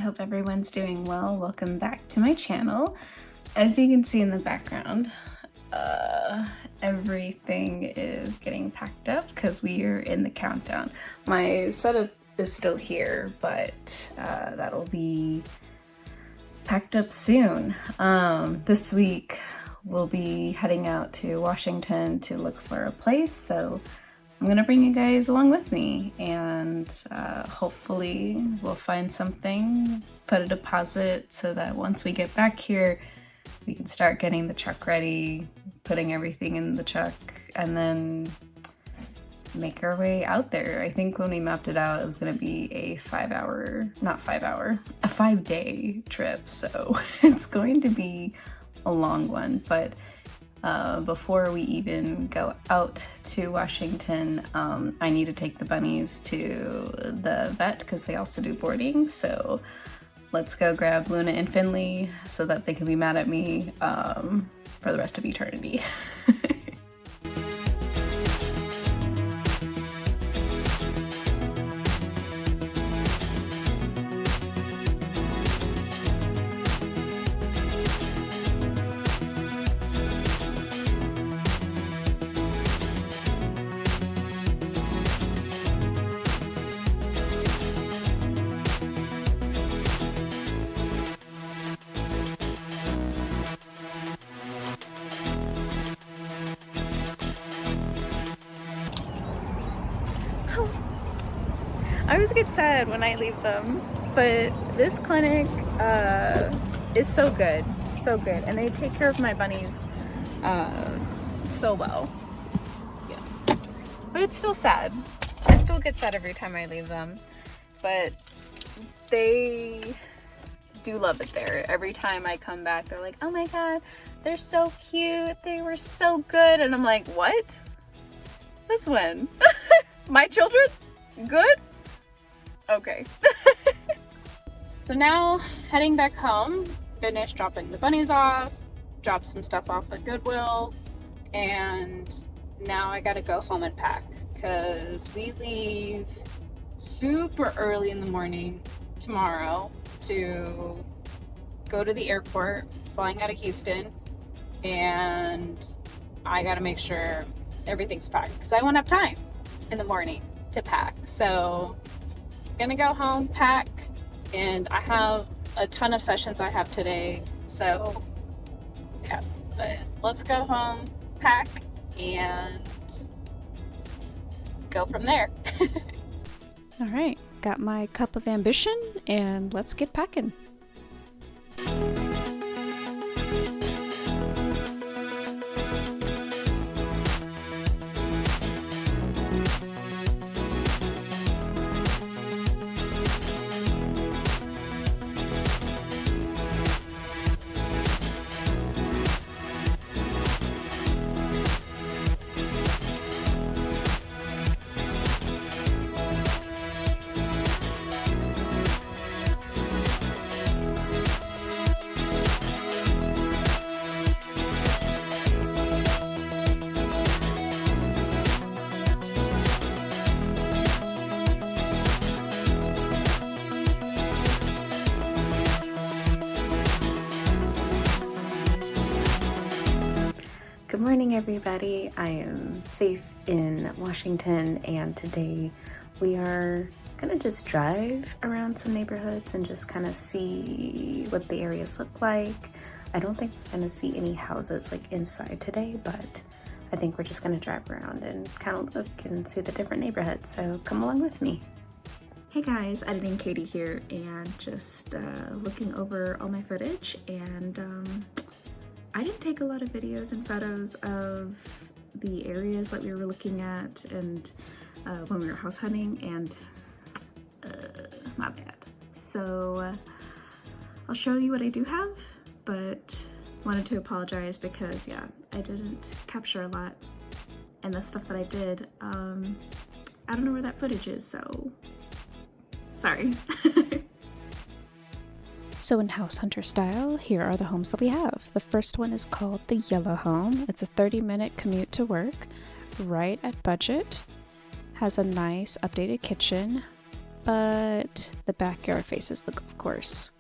hope everyone's doing well. Welcome back to my channel. As you can see in the background, everything is getting packed up because we are in the countdown. My setup is still here, but that'll be packed up soon. This week we'll be heading out to Washington to look for a place, so I'm gonna bring you guys along with me, and hopefully we'll find something, put a deposit so that once we get back here, we can start getting the truck ready, putting everything in the truck, and then make our way out there. I think when we mapped it out, it was gonna be a 5-day trip, so it's going to be a long one, but before we even go out to Washington, I need to take the bunnies to the vet because they also do boarding. So let's go grab Luna and Finley so that they can be mad at me for the rest of eternity. I always get sad when I leave them, but this clinic is so good, and they take care of my bunnies so well. Yeah, but it's still sad. I still get sad every time I leave them, but they do love it there. Every time I come back, they're like, "Oh my god, they're so cute. They were so good," and I'm like, "What? That's when my children good." Okay. So now heading back home, finished dropping the bunnies off, dropped some stuff off at Goodwill, and now I gotta go home and pack because we leave super early in the morning tomorrow to go to the airport, flying out of Houston, and I gotta make sure everything's packed because I won't have time in the morning to pack. So gonna go home, pack, and I have a ton of sessions I have today, so yeah, but let's go home, pack, and go from there. All right, got my cup of ambition, and let's get packing. Good morning, everybody. I am safe in Washington, and today we are gonna just drive around some neighborhoods and just kind of see what the areas look like. I don't think we're gonna see any houses like inside today, but I think we're just gonna drive around and kind of look and see the different neighborhoods, so come along with me. Hey guys, Editing Katie here, and just looking over all my footage, and I didn't take a lot of videos and photos of the areas that we were looking at and when we were house hunting, and my bad. So I'll show you what I do have, but wanted to apologize because yeah, I didn't capture a lot, and the stuff that I did, I don't know where that footage is, so sorry. So in House Hunter style, here are the homes that we have. The first one is called the Yellow Home. It's a 30-minute commute to work, right at budget. Has a nice updated kitchen, but the backyard faces the golf course.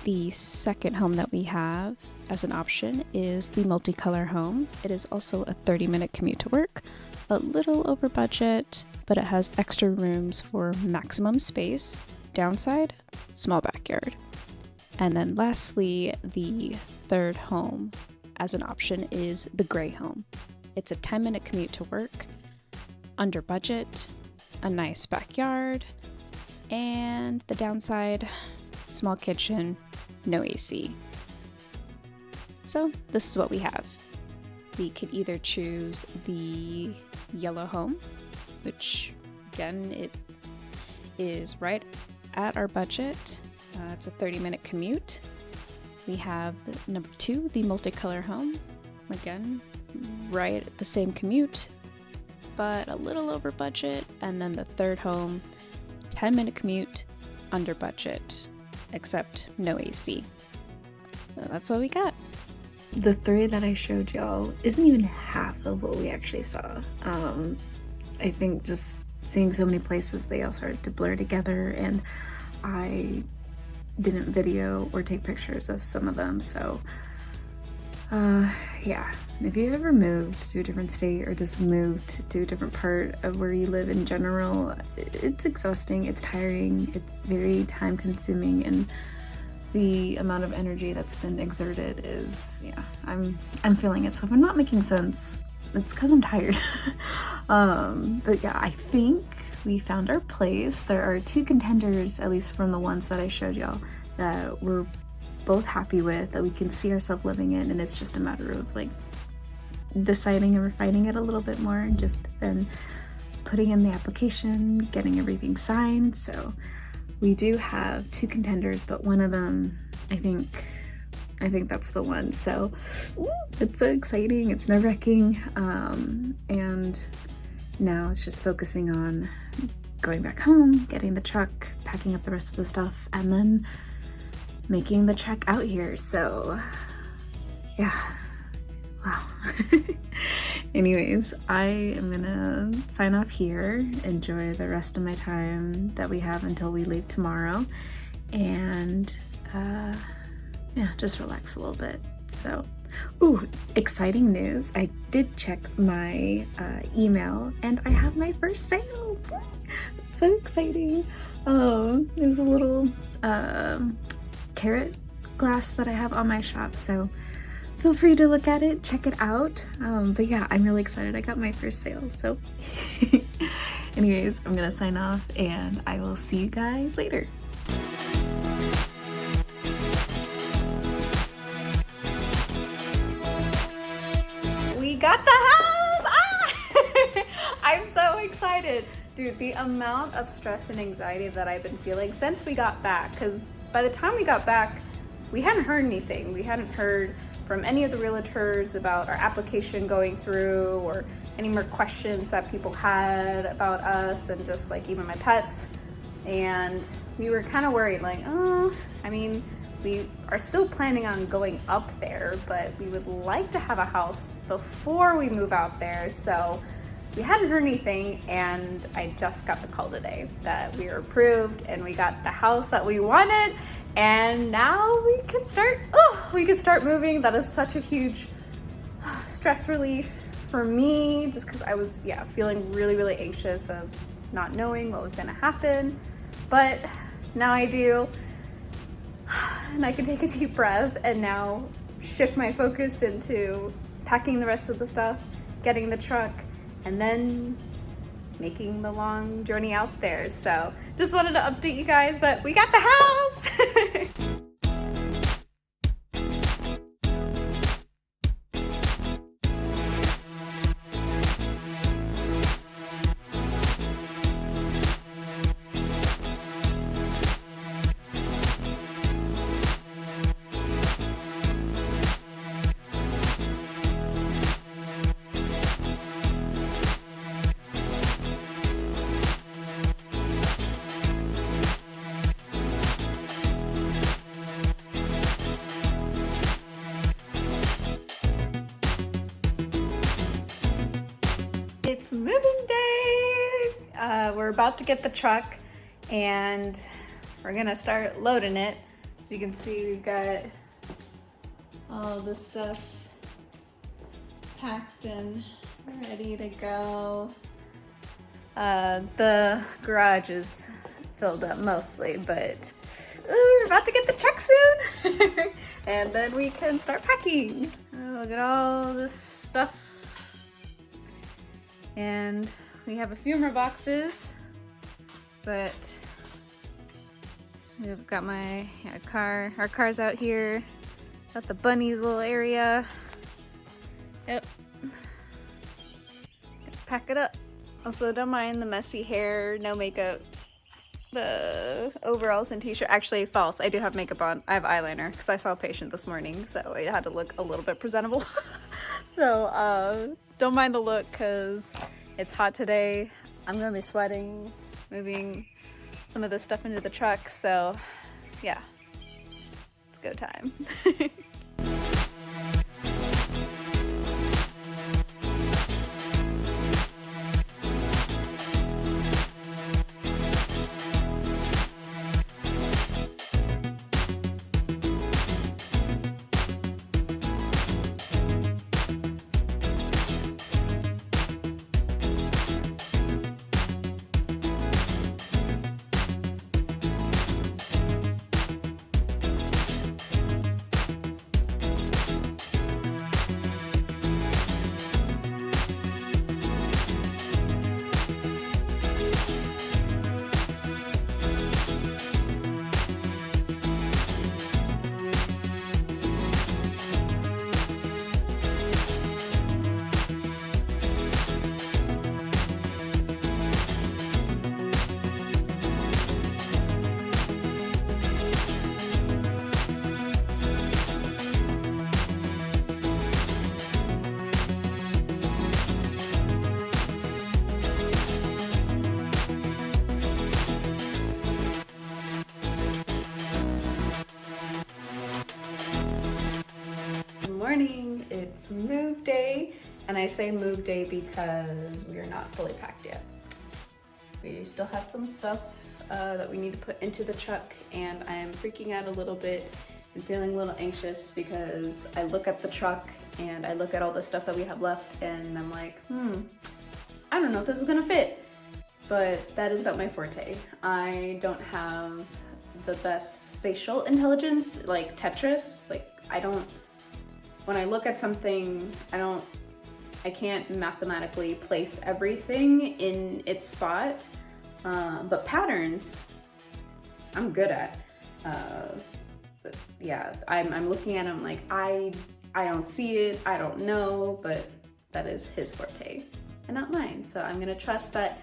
The second home that we have as an option is the multicolor home. It is also a 30-minute commute to work, a little over budget, but it has extra rooms for maximum space. Downside, small backyard. And then lastly, the third home as an option is the gray home. It's a 10-minute commute to work, under budget, a nice backyard, and the downside, small kitchen, no AC. So this is what we have. We could either choose the yellow home, which again, it is right at our budget. It's a 30-minute commute. We have the number 2, the multicolor home. Again, right at the same commute, but a little over budget. And then the third home, 10-minute commute, under budget, except no AC. So that's what we got. The 3 that I showed y'all isn't even half of what we actually saw. I think just seeing so many places, they all started to blur together, and I didn't video or take pictures of some of them. So yeah, if you ever moved to a different state or just moved to a different part of where you live in general, it's exhausting, it's tiring, it's very time consuming, and the amount of energy that's been exerted is, yeah, I'm feeling it. So if I'm not making sense, it's because I'm tired. But yeah, I think we found our place. There are 2 contenders, at least from the ones that I showed y'all, that we're both happy with, that we can see ourselves living in, and it's just a matter of like deciding and refining it a little bit more, and just then putting in the application, getting everything signed. So we do have 2 contenders, but one of them, I think that's the one. So it's so exciting, it's nerve-wracking, and now it's just focusing on going back home, getting the truck, packing up the rest of the stuff, and then making the trek out here. So yeah, wow. Anyways, I am gonna sign off here, enjoy the rest of my time that we have until we leave tomorrow, and yeah, just relax a little bit. So, ooh, exciting news. I did check my email, and I have my first sale. So exciting. It was a little carrot glass that I have on my shop, so feel free to look at it, check it out. But yeah, I'm really excited. I got my first sale. So anyways, I'm gonna sign off, and I will see you guys later. We got the house! Ah! I'm so excited. Dude, the amount of stress and anxiety that I've been feeling since we got back, because by the time we got back, we hadn't heard anything. We hadn't heard from any of the realtors about our application going through, or any more questions that people had about us, and just like even my pets. And we were kind of worried, like, oh, I mean, we are still planning on going up there, but we would like to have a house before we move out there. So we hadn't heard anything, and I just got the call today that we were approved and we got the house that we wanted, and now we can start moving. That is such a huge stress relief for me, just because I was feeling really anxious of not knowing what was going to happen. But now I do, and I can take a deep breath and now shift my focus into packing the rest of the stuff, getting the truck, and then making the long journey out there. So just wanted to update you guys, but we got the house. It's moving day. We're about to get the truck, and we're gonna start loading it. As you can see, we've got all the stuff packed and ready to go. The garage is filled up mostly, but we're about to get the truck soon. And then we can start packing. Oh, look at all this stuff. And we have a few more boxes, but we've got my car. Our car's out here. Got the bunnies little area. Yep. Gotta pack it up. Also, don't mind the messy hair, no makeup. The overalls and t-shirt. Actually, false. I do have makeup on. I have eyeliner because I saw a patient this morning, so I had to look a little bit presentable. So, don't mind the look because it's hot today. I'm gonna be sweating, moving some of this stuff into the truck, so yeah, it's go time. Morning, it's move day, and I say move day because we are not fully packed yet. We still have some stuff that we need to put into the truck, and I'm freaking out a little bit and feeling a little anxious because I look at the truck and I look at all the stuff that we have left and I'm like, I don't know if this is gonna fit, but that is not my forte. I don't have the best spatial intelligence like Tetris. Like when I look at something, I can't mathematically place everything in its spot, but patterns, I'm good at. But yeah, I'm looking at him like, I don't see it, I don't know, but that is his forte and not mine. So I'm gonna trust that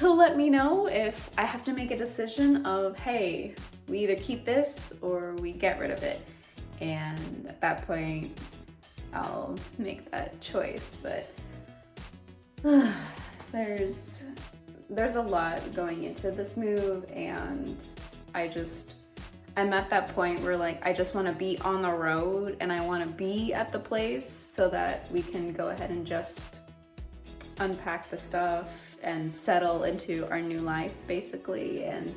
he'll let me know if I have to make a decision of, hey, we either keep this or we get rid of it. And at that point, I'll make that choice. But there's a lot going into this move, and I'm at that point where like I just want to be on the road and I want to be at the place so that we can go ahead and just unpack the stuff and settle into our new life basically, and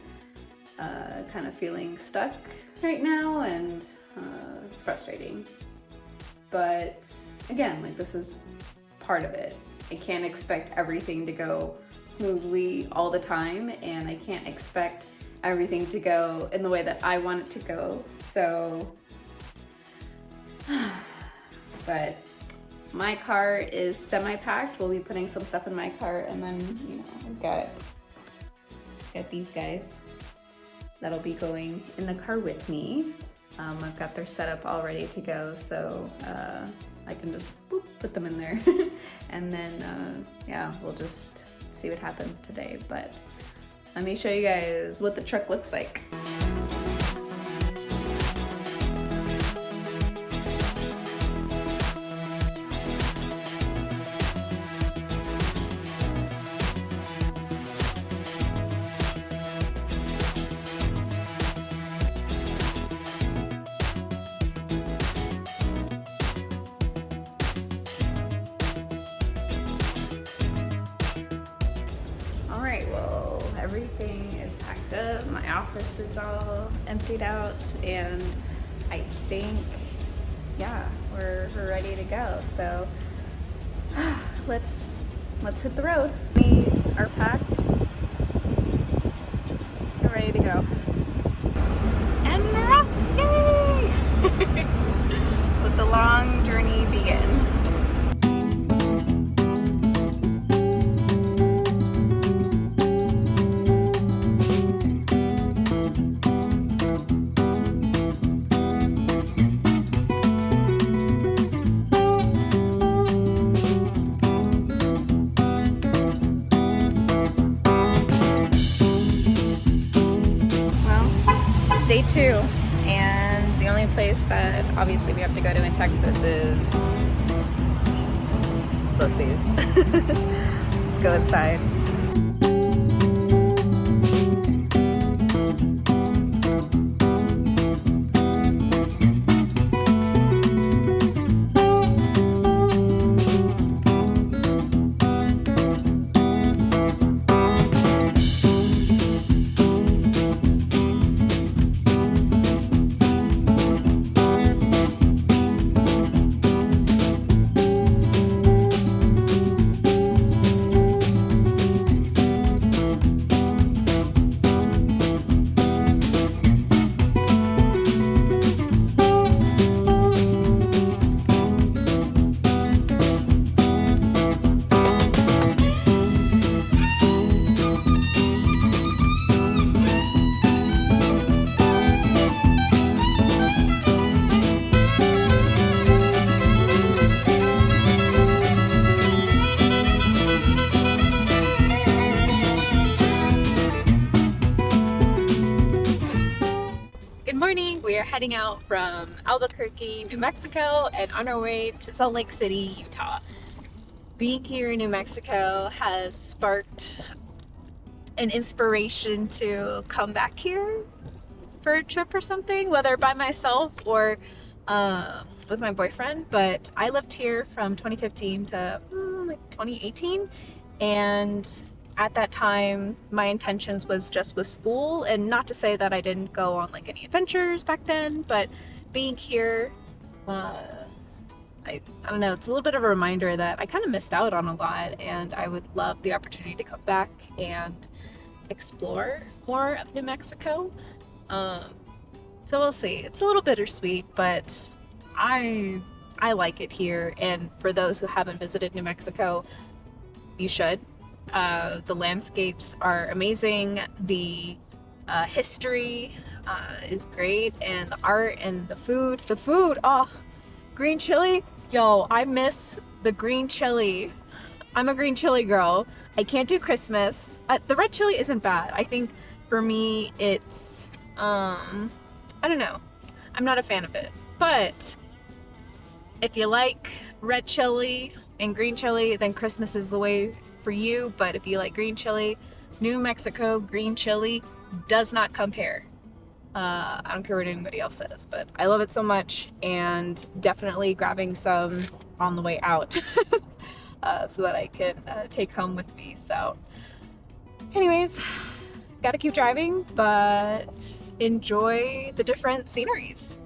kind of feeling stuck right now, and it's frustrating. But again, like this is part of it. I can't expect everything to go smoothly all the time, and I can't expect everything to go in the way that I want it to go. So, but my car is semi-packed. We'll be putting some stuff in my car, and then, you know, I've got these guys that'll be going in the car with me. I've got their setup all ready to go, so I can just boop, put them in there. And then, yeah, we'll just see what happens today. But let me show you guys what the truck looks like. everything is packed up. My office is all emptied out, and I think, yeah, we're ready to go. So let's hit the road. These are packed. We're ready to go. And we're off! Yay! Let the long journey begin. Day 2, and the only place that obviously we have to go to in Texas is Lucy's. Let's go inside. We are heading out from Albuquerque, New Mexico, and on our way to Salt Lake City, Utah. Being here in New Mexico has sparked an inspiration to come back here for a trip or something, whether by myself or with my boyfriend. But I lived here from 2015 to like 2018, and at that time, my intentions was just with school, and not to say that I didn't go on like any adventures back then, but being here, I don't know, it's a little bit of a reminder that I kind of missed out on a lot, and I would love the opportunity to come back and explore more of New Mexico. So we'll see. It's a little bittersweet, but I like it here, and for those who haven't visited New Mexico, you should. The landscapes are amazing, the history is great, and the art and the food, oh, green chili, yo, I miss the green chili. I'm a green chili girl. I can't do Christmas. The red chili isn't bad. I think for me it's, I don't know, I'm not a fan of it, but if you like red chili and green chili, then Christmas is the way for you. But if you like green chili, New Mexico green chili does not compare. I don't care what anybody else says, but I love it so much, and definitely grabbing some on the way out so that I can take home with me. So anyways, gotta keep driving, but enjoy the different sceneries.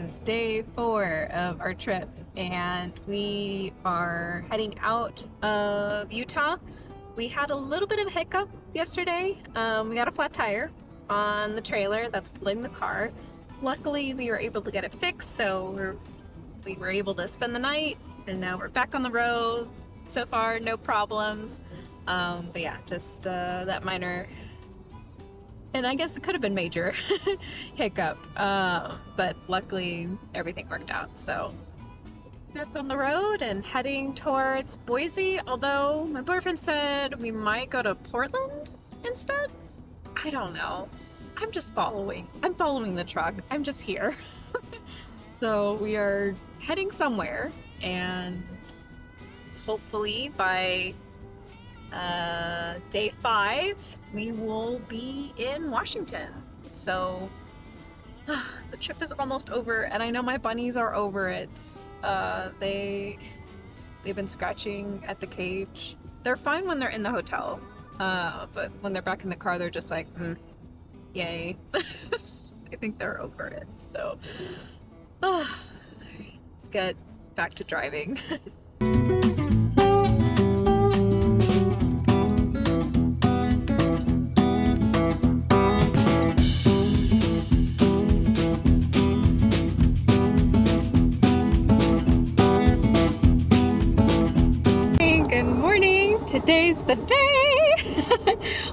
is day 4 of our trip, and we are heading out of Utah. We had a little bit of a hiccup yesterday. We got a flat tire on the trailer that's pulling the car. Luckily, we were able to get it fixed, so we were able to spend the night, and now we're back on the road. So far, no problems. But yeah, just that minor, and I guess it could have been major hiccup, but luckily everything worked out. So that's on the road and heading towards Boise, although my boyfriend said we might go to Portland instead. I don't know. I'm just following. I'm following the truck. I'm just here. So we are heading somewhere, and hopefully by day 5 we will be in Washington. So the trip is almost over, and I know my bunnies are over it. They've been scratching at the cage. They're fine when they're in the hotel, but when they're back in the car, they're just like, yay. I think they're over it. So let's get back to driving. Good morning. Today's the day.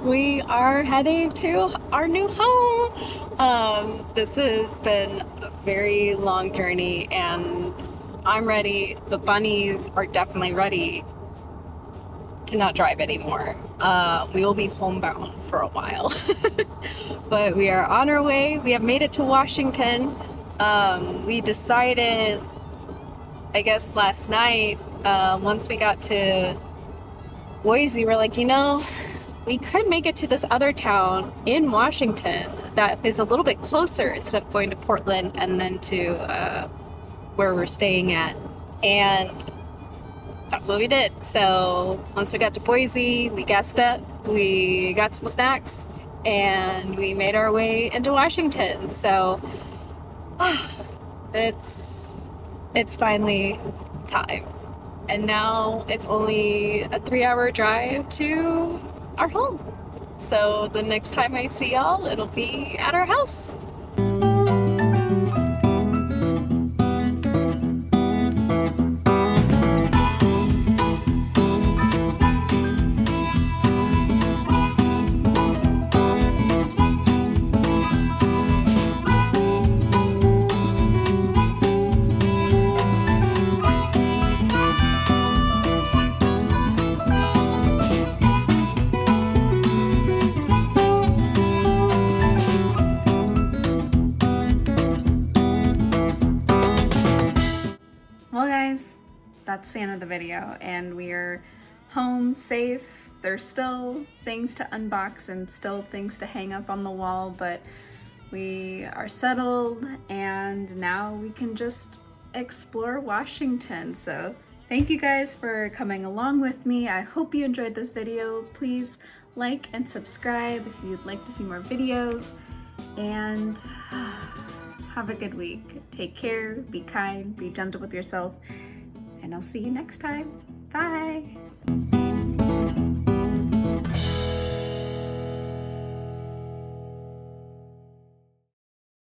We are heading to our new home. This has been a very long journey, and I'm ready. The bunnies are definitely ready to not drive anymore. We will be homebound for a while. But we are on our way. We have made it to Washington. We decided, I guess last night, once we got to Boise, we're like, we could make it to this other town in Washington that is a little bit closer instead of going to Portland and then to where we're staying at. And that's what we did. So once we got to Boise, we gassed up, we got some snacks, and we made our way into Washington. So it's finally time. And now it's only a 3-hour drive to our home. So the next time I see y'all, it'll be at our house. Well guys, that's the end of the video, and we're home safe. There's still things to unbox and still things to hang up on the wall, but we are settled, and now we can just explore Washington. So thank you guys for coming along with me. I hope you enjoyed this video. Please like and subscribe if you'd like to see more videos, and have a good week. Take care, be kind, be gentle with yourself, and I'll see you next time. Bye!